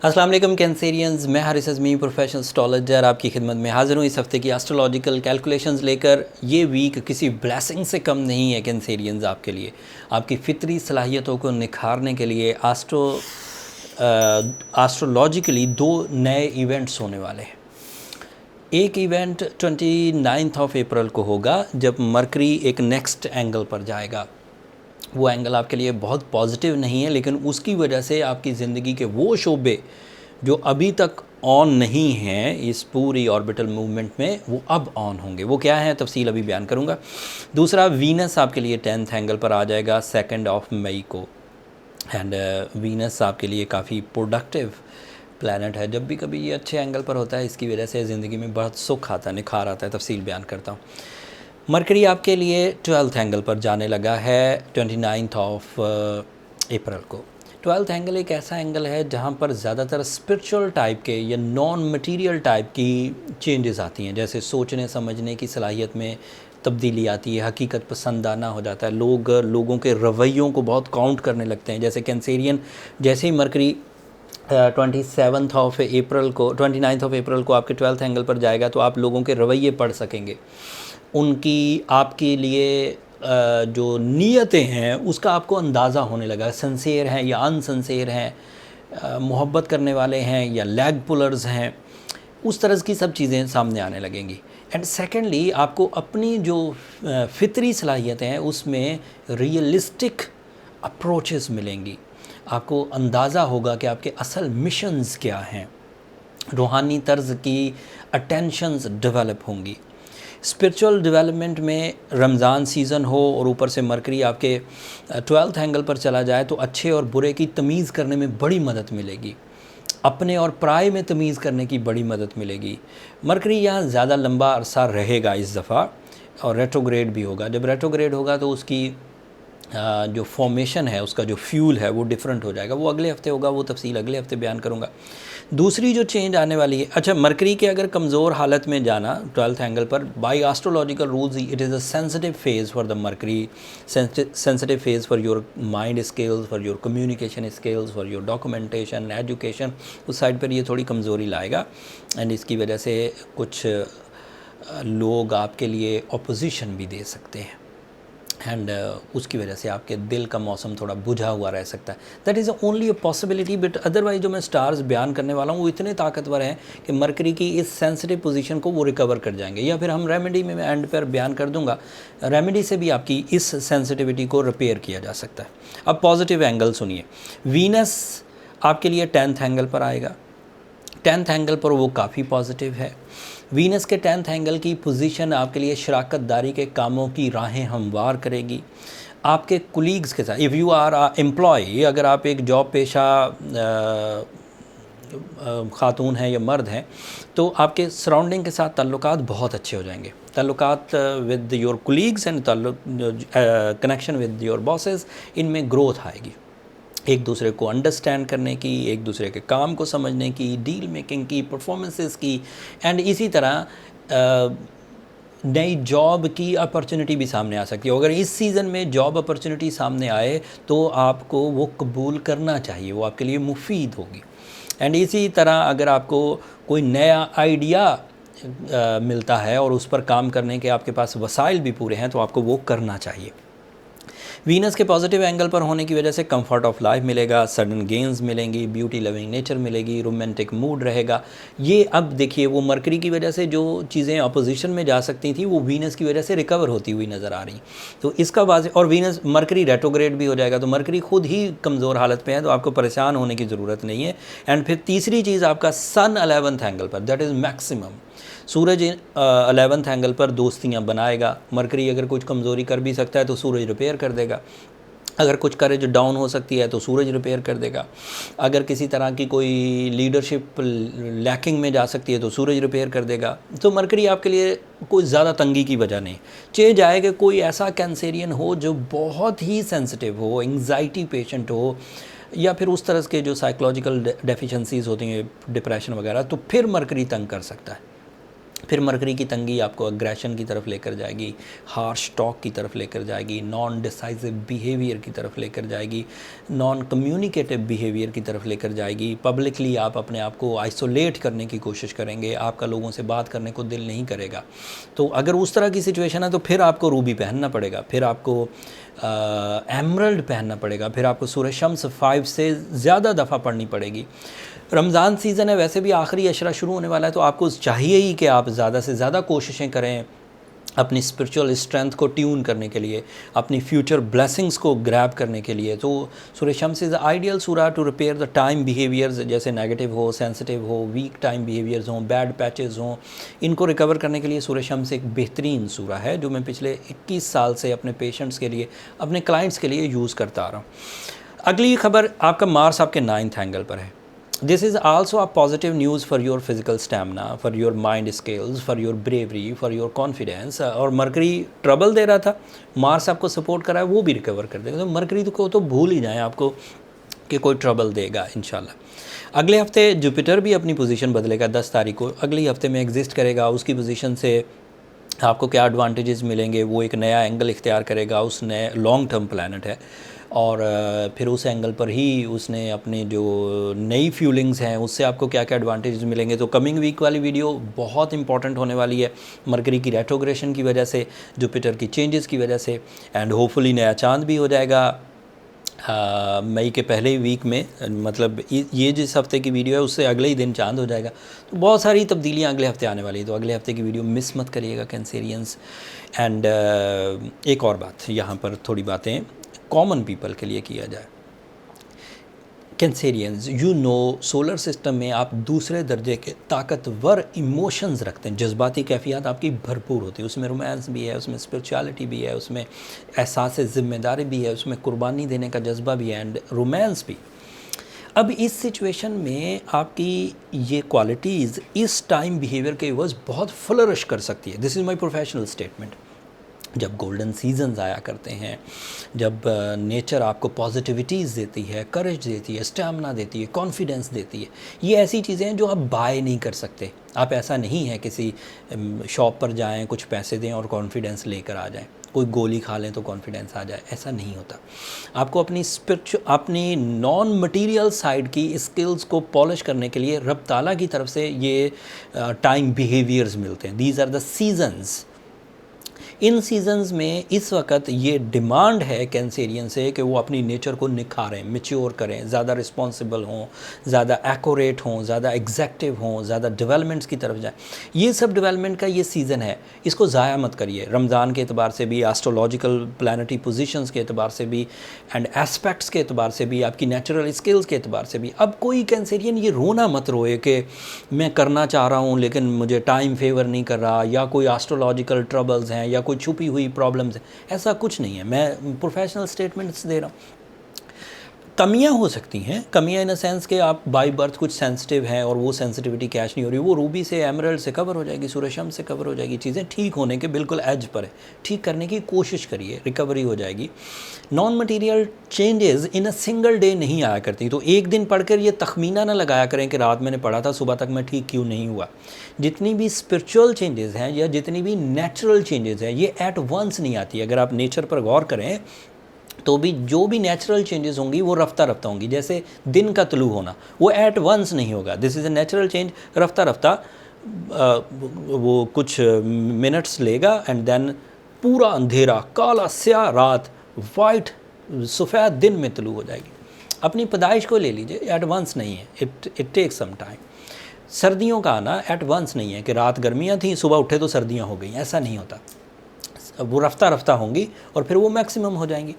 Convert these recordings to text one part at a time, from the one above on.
अस्सलाम वालेकुम कैंसेरियंस, मैं हारिस अज़मी प्रोफेशनल एस्ट्रोलॉजर आपकी खिदमत में हाज़िर हूँ इस हफ़्ते की एस्ट्रोलॉजिकल कैलकुलेशंस लेकर। ये वीक किसी ब्लेसिंग से कम नहीं है कैंसेरियंस आपके लिए। आपकी फ़ितरी सलाहियतों को निखारने के लिए एस्ट्रोलॉजिकली दो नए इवेंट्स होने वाले हैं। एक इवेंट 29 ऑफ अप्रैल को होगा जब मरकरी एक नेक्स्ट एंगल पर जाएगा। वो एंगल आपके लिए बहुत पॉजिटिव नहीं है, लेकिन उसकी वजह से आपकी ज़िंदगी के वो शोबे जो अभी तक ऑन नहीं हैं इस पूरी ऑर्बिटल मूवमेंट में, वो अब ऑन होंगे। वो क्या है तफसील अभी बयान करूँगा। दूसरा, वीनस आपके लिए 10th एंगल पर आ जाएगा 2 ऑफ मई को। एंड वीनस आपके लिए काफ़ी प्रोडक्टिव प्लैनेट है। जब भी कभी ये अच्छे एंगल पर होता है, इसकी वजह से ज़िंदगी में बहुत सुख आता है, निखार आता है। तफसील बयान करता हूँ। मरकरी आपके लिए 12th एंगल पर जाने लगा है 29 ऑफ अप्रैल को। 12th एंगल एक ऐसा एंगल है जहाँ पर ज़्यादातर स्पिरिचुअल टाइप के या नॉन मटेरियल टाइप की चेंजेस आती हैं, जैसे सोचने समझने की सलाहियत में तब्दीली आती है, हकीकत पसंदाना हो जाता है, लोगों के रवैयों को बहुत काउंट करने लगते हैं। जैसे कैंसेरियन, जैसे ही मरकरी 27 ऑफ अप्रैल को 29 ऑफ अप्रैल को आपके 12th एंगल पर जाएगा, तो आप लोगों के रवैये पढ़ सकेंगे। उनकी आपके लिए जो नीयतें हैं उसका आपको अंदाज़ा होने लगा, सिंसेयर हैं या अनसिंसेयर हैं, मोहब्बत करने वाले हैं या लैग पुलर्स हैं, उस तरह की सब चीज़ें सामने आने लगेंगी। एंड सेकेंडली, आपको अपनी जो फितरी सलाहियतें हैं उसमें रियलिस्टिक अप्रोचेस मिलेंगी। आपको अंदाज़ा होगा कि आपके असल मिशंस क्या हैं। रूहानी तर्ज की अटेंशंस डेवलप होंगी। स्पिरिचुअल डेवलपमेंट में रमज़ान सीज़न हो और ऊपर से मरकरी आपके 12th एंगल पर चला जाए, तो अच्छे और बुरे की तमीज़ करने में बड़ी मदद मिलेगी। अपने और पराये में तमीज़ करने की बड़ी मदद मिलेगी। मरकरी यहाँ ज़्यादा लंबा अरसा रहेगा इस दफ़ा, और रेट्रोग्रेड भी होगा। जब रेट्रोग्रेड होगा तो उसकी जो फॉर्मेशन है, उसका जो फ्यूल है वो डिफरेंट हो जाएगा। वो अगले हफ्ते होगा, वो तफसील अगले हफ्ते बयान करूँगा। दूसरी जो चेंज आने वाली है, अच्छा, मरकरी के अगर कमज़ोर हालत में जाना 12th एंगल पर, by astrological rules it is a sensitive phase for the Mercury, sensitive phase for your mind skills, for your communication skills, for your documentation, education. उस साइड पर ये थोड़ी कमज़ोरी लाएगा एंड इसकी वजह से कुछ लोग आपके लिए अपोजिशन भी दे सकते हैं। एंड उसकी वजह से आपके दिल का मौसम थोड़ा बुझा हुआ रह सकता है। That is only a possibility, but otherwise जो मैं स्टार्स बयान करने वाला हूँ वो इतने ताकतवर हैं कि मरकरी की इस सेंसिटिव पोजीशन को वो रिकवर कर जाएंगे। या फिर हम रेमेडी में मैं एंड पर बयान कर दूंगा, रेमेडी से भी आपकी इस सेंसिटिविटी को रिपेयर किया जा सकता है। अब पॉजिटिव एंगल सुनिए। वीनस आपके लिए 10th एंगल पर आएगा। 10th एंगल पर वो काफ़ी पॉजिटिव है। वीनस के 10th एंगल की पोजीशन आपके लिए शराकत दारी के कामों की राहें हमवार करेगी। आपके कुलीग्स के साथ, इफ़ यू आर एम्प्लॉय, अगर आप एक जॉब पेशा ख़ातून हैं या मर्द हैं, तो आपके सराउंडिंग के साथ ताल्लुकात बहुत अच्छे हो जाएंगे। ताल्लुकात with your colleagues and connection with your bosses, इनमें ग्रोथ आएगी। एक दूसरे को अंडरस्टैंड करने की, एक दूसरे के काम को समझने की, डील मेकिंग की, परफॉर्मेंसेस की, एंड इसी तरह नई जॉब की अपॉर्चुनिटी भी सामने आ सकती है। अगर इस सीज़न में जॉब अपॉर्चुनिटी सामने आए तो आपको वो कबूल करना चाहिए, वो आपके लिए मुफीद होगी। एंड इसी तरह अगर आपको कोई नया आइडिया मिलता है और उस पर काम करने के आपके पास वसाइल भी पूरे हैं, तो आपको वो करना चाहिए। वीनस के पॉजिटिव एंगल पर होने की वजह से कंफर्ट ऑफ लाइफ मिलेगा, सडन गेंस मिलेंगी, ब्यूटी लविंग नेचर मिलेगी, रोमांटिक मूड रहेगा। ये अब देखिए, वो मरकरी की वजह से जो चीज़ें अपोजिशन में जा सकती थी वो वीनस की वजह से रिकवर होती हुई नज़र आ रही। तो इसका वाज़ेह, और वीनस मरकरी रेट्रोग्रेड भी हो जाएगा, तो मरकरी खुद ही कमज़ोर हालत में है, तो आपको परेशान होने की ज़रूरत नहीं है। एंड फिर तीसरी चीज़, आपका सन 11th एंगल पर, that is maximum. Suraj 11th angle पर दोस्तियाँ बनाएगा। मरकरी अगर कुछ कमज़ोरी कर भी सकता है तो सूरज रिपेयर कर देगा। अगर कुछ करेज डाउन हो सकती है तो सूरज रिपेयर कर देगा। अगर किसी तरह की कोई लीडरशिप लैकिंग में जा सकती है तो सूरज रिपेयर कर देगा। तो मरकरी आपके लिए कोई ज़्यादा तंगी की वजह नहीं। चेंज आए कि कोई ऐसा कैंसेरियन हो जो बहुत ही सेंसिटिव हो, एंग्जाइटी पेशेंट हो, या फिर उस तरह के जो साइकोलॉजिकल डेफिशिएंसीज होती हैं, डिप्रेशन वगैरह, तो फिर मरकरी तंग कर सकता है। फिर मरकरी की तंगी आपको अग्रेशन की तरफ लेकर जाएगी, हार्श टॉक की तरफ लेकर जाएगी, नॉन डिसाइसिव बिहेवियर की तरफ लेकर जाएगी, नॉन कम्युनिकेटिव बिहेवियर की तरफ लेकर जाएगी। पब्लिकली आप अपने आप को आइसोलेट करने की कोशिश करेंगे, आपका लोगों से बात करने को दिल नहीं करेगा। तो अगर उस तरह की सिचुएशन है तो फिर आपको रूबी पहनना पड़ेगा, फिर आपको एमरल्ड पहनना पड़ेगा, फिर आपको सूरह शम्स 5 से ज़्यादा दफ़ा पढ़नी पड़ेगी। रमज़ान सीज़न है, वैसे भी आखिरी अशरा शुरू होने वाला है, तो आपको चाहिए ही कि आप ज़्यादा से ज़्यादा कोशिशें करें अपनी स्पिरिचुअल स्ट्रेंथ को ट्यून करने के लिए, अपनी फ्यूचर ब्लेसिंग्स को ग्रैब करने के लिए। तो सूरह शम्स इज़ आइडियल सूरा to repair the time behaviours, जैसे नेगेटिव हो, सेंसिटिव हो, वीक टाइम बिहेवियर्स हों, बैड पैचेस हों, इनको रिकवर करने के लिए सूरह शम्स एक बेहतरीन सूरा है जो मैं पिछले 21 साल से अपने पेशेंट्स के लिए, अपने क्लाइंट्स के लिए यूज़ करता आ रहा हूँ। अगली खबर, आपका मार्स आपके 9th एंगल पर है। This is also a positive news for your physical stamina, for your mind skills, for your bravery, for your confidence। और मरकरी ट्रबल दे रहा था, मार्स आपको सपोर्ट कर रहा है, वो भी रिकवर कर देगा। तो मरकरी को तो भूल ही जाएं आपको कि कोई ट्रबल देगा इंशाल्लाह। अगले हफ्ते जुपिटर भी अपनी पोजीशन बदलेगा, 10 तारीख को अगले हफ्ते में एग्जिस्ट करेगा। उसकी पोजीशन से आपको क्या एडवांटेजेस मिलेंगे, वो एक नया एंगल इख्तियार करेगा, उस नए लॉन्ग टर्म प्लानट है, और फिर उस एंगल पर ही उसने अपने जो नई फ्यूलिंग्स हैं उससे आपको क्या क्या एडवांटेजेस मिलेंगे। तो कमिंग वीक वाली वीडियो बहुत इंपॉर्टेंट होने वाली है, मरकरी की रेट्रोग्रेशन की वजह से, जुपिटर की चेंजेस की वजह से, एंड होपफुली नया चांद भी हो जाएगा मई के पहले वीक में। मतलब ये जिस हफ्ते की वीडियो है उससे अगले ही दिन चांद हो जाएगा। तो बहुत सारी तब्दीलियाँ अगले हफ्ते आने वाली है, तो अगले हफ्ते की वीडियो मिस मत करिएगा कैंसेरियंस। एंड एक और बात, यहाँ पर थोड़ी बातें कॉमन पीपल के लिए किया जाए। Cancerians, you know, solar system में आप दूसरे दर्जे के ताकतवर इमोशंस रखते हैं, जज्बाती कैफियत आपकी भरपूर होती है, उसमें रोमांस भी है, उसमें स्पिरिचुअलिटी भी है, उसमें एहसास ज़िम्मेदारी भी है, उसमें कुर्बानी देने का जज्बा भी है, एंड रोमांस भी। अब इस सिचुएशन में आपकी ये क्वालिटीज़ इस टाइम बिहेवियर के वजह बहुत फ्लरिश कर सकती है। This is my professional statement. जब गोल्डन सीजन्स आया करते हैं, जब नेचर आपको पॉजिटिविटीज़ देती है, करेज देती है, स्टैमिना देती है, कॉन्फिडेंस देती है, ये ऐसी चीज़ें हैं जो आप बाय नहीं कर सकते। आप ऐसा नहीं है किसी शॉप पर जाएं, कुछ पैसे दें और कॉन्फिडेंस लेकर आ जाएं, कोई गोली खा लें तो कॉन्फिडेंस आ जाए, ऐसा नहीं होता। आपको अपनी नॉन मटीरियल साइड की स्किल्स को पॉलिश करने के लिए रब ताला की तरफ से ये टाइम बिहेवियर्स मिलते हैं। These are the seasons. इन सीजन्स में इस वक्त ये डिमांड है कैंसेरियन से कि वो अपनी नेचर को निखारें, मैच्योर करें, ज़्यादा रिस्पॉन्सिबल हों, ज़्यादा एक्यूरेट हों, ज़्यादा एग्जैक्टिव हों, ज़्यादा डेवलपमेंट्स की तरफ जाएं। ये सब डेवलपमेंट का ये सीज़न है, इसको ज़ाया मत करिए। रमज़ान के अतबार से भी, एस्ट्रोलॉजिकल प्लानिटरी पोजीशंस के अतबार से भी, एंड एस्पेक्ट्स के अतबार से भी, आपकी नेचुरल स्किल्स के अतबार से भी। अब कोई कैंसेरियन ये रोना मत रोए कि मैं करना चाह रहा हूँ लेकिन मुझे टाइम फेवर नहीं कर रहा, या कोई एस्ट्रोलॉजिकल ट्रबल्स हैं, या कोई छुपी हुई प्रॉब्लम्स हैं। ऐसा कुछ नहीं है, मैं प्रोफेशनल स्टेटमेंट्स दे रहा हूँ। कमियां हो सकती हैं, कमियां इन अ सेंस कि आप बाय बर्थ कुछ सेंसिटिव हैं और वो सेंसिटिविटी कैच नहीं हो रही, वो रूबी से, एमरल्ड से कवर हो जाएगी, सूरज शम्स से कवर हो जाएगी। चीज़ें ठीक होने के बिल्कुल एज पर है, ठीक करने की कोशिश करिए, रिकवरी हो जाएगी। Non material changes in a single day नहीं आया करती, तो एक दिन पढ़कर ये तखमीना ना लगाया करें कि रात मैंने पढ़ा था, सुबह तक मैं ठीक क्यों नहीं हुआ। जितनी भी स्पिरिचुअल चेंजेस हैं या जितनी भी नेचुरल चेंजेस हैं, ये एट वंस नहीं आती। अगर आप नेचर पर गौर करें तो भी जो भी नेचुरल चेंजेस होंगी वो रफ्ता रफ्ता होंगी। जैसे दिन का तुलू होना, वो एट वंस नहीं होगा। This is a natural change, रफ्ता रफ्ता वो कुछ मिनट्स लेगा, एंड देन पूरा अंधेरा, काला स्याह रात, वाइट सफ़ेद दिन में तुलू हो जाएगी। अपनी पैदाइश को ले लीजिए, एट वंस नहीं है, इट टेक्स सम टाइम। सर्दियों का आना एट वंस नहीं है कि रात गर्मियाँ थीं, सुबह उठे तो सर्दियाँ हो गई, ऐसा नहीं होता। वो रफ्ता रफ्ता होंगी और फिर वो मैक्सिमम हो जाएंगी।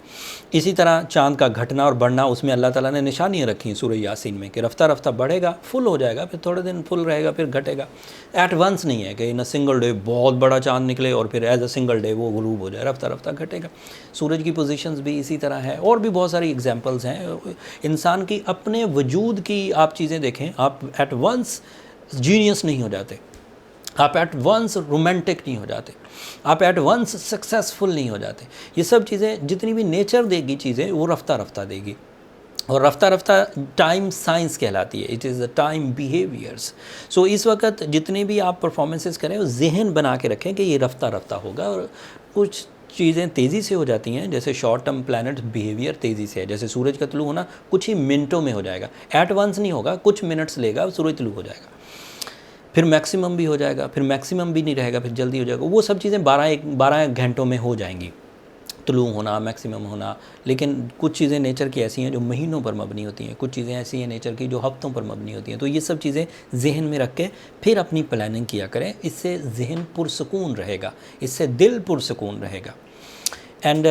इसी तरह चाँद का घटना और बढ़ना, उसमें अल्लाह ताला ने निशानियाँ रखी हैं सूरह यासीन में कि रफ्ता रफ्ता बढ़ेगा, फुल हो जाएगा, फिर थोड़े दिन फुल रहेगा, फिर घटेगा। एट वंस नहीं है कि इन अ सिंगल डे बहुत बड़ा चाँद निकले और फिर एज अ सिंगल डे वो गुरूब हो जाए, रफ्ता रफ्ता घटेगा। सूरज की पोजीशंस भी इसी तरह है, और भी बहुत सारी एग्जांपल्स हैं। इंसान की अपने वजूद की आप चीज़ें देखें, आप एट वंस जीनियस नहीं हो जाते, आप एट वंस रोमांटिक नहीं हो जाते, आप एट वंस सक्सेसफुल नहीं हो जाते। ये सब चीज़ें जितनी भी नेचर देगी चीज़ें, वो रफ्ता रफ्ता देगी। और रफ्ता रफ्ता टाइम साइंस कहलाती है, it is the time behaviours. So इस वक्त जितने भी आप परफॉर्मेंसेस करें वो जहन बना के रखें कि ये रफ्ता रफ्ता होगा, और कुछ चीज़ें तेज़ी से हो जाती हैं, जैसे शॉर्ट टर्म प्लैनेट बिहेवियर तेज़ी से है, जैसे सूरज का तुलू होना कुछ ही मिनटों में हो जाएगा, एट वंस नहीं होगा, कुछ मिनट्स लेगा सूरज तुलू हो जाएगा, फिर मैक्सिमम भी हो जाएगा, फिर मैक्सिमम भी नहीं रहेगा, फिर जल्दी हो जाएगा। वो सब चीज़ें 12 घंटों में हो जाएंगी, तुलू होना, मैक्सिमम होना। लेकिन कुछ चीज़ें नेचर की ऐसी हैं जो महीनों पर मबनी होती हैं, कुछ चीज़ें ऐसी हैं नेचर की जो हफ्तों पर मबनी होती हैं। तो ये सब चीज़ें जहन में रख के फिर अपनी प्लानिंग किया करें, इससे जहन पुरसकून रहेगा, इससे दिल पुरसकून रहेगा। एंड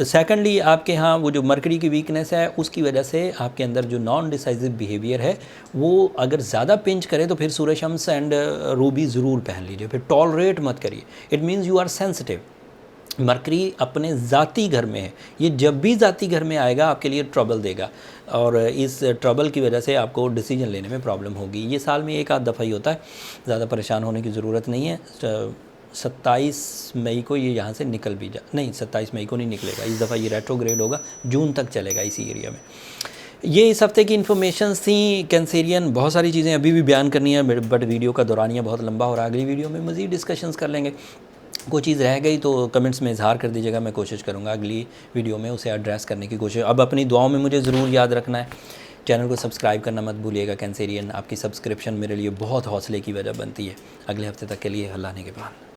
सेकेंडली आपके यहाँ वो जो मरकरी की वीकनेस है उसकी वजह से आपके अंदर जो नॉन डिसाइसिव बिहेवियर है वो अगर ज़्यादा पिंच करे तो फिर सूर्य शम्स एंड रूबी ज़रूर पहन लीजिए, फिर टॉलरेट मत करिए, it means you are sensitive. Mercury अपने ज़ाती घर में है, ये जब भी ज़ाती घर में आएगा आपके लिए ट्रबल देगा, और इस ट्रबल की वजह से आपको डिसीजन लेने में प्रॉब्लम होगी। ये साल में एक आध दफ़ा ही होता है, ज़्यादा परेशान होने की ज़रूरत नहीं है। 27 मई को ये यहाँ से निकल भी नहीं, 27 मई को नहीं निकलेगा, इस दफ़ा ये रेट्रोग्रेड होगा, जून तक चलेगा इसी एरिया में। ये इस हफ्ते की इन्फॉर्मेशन थी कैंसेरियन। बहुत सारी चीज़ें अभी भी बयान करनी है, बट वीडियो का दौरानिया बहुत लंबा हो रहा है, अगली वीडियो में मज़ीद डिस्कशंस कर लेंगे। कोई चीज़ रह गई तो कमेंट्स में इजहार कर दीजिएगा, मैं कोशिश करूँगा अगली वीडियो में उसे एड्रेस करने की कोशिश। अब अपनी दुआओं में मुझे ज़रूर याद रखना है, चैनल को सब्सक्राइब करना मत भूलिएगा कैंसेरियन, आपकी सब्सक्रिप्शन मेरे लिए बहुत हौसले की वजह बनती है। अगले हफ्ते तक के लिए अल्लाह ने के बाद।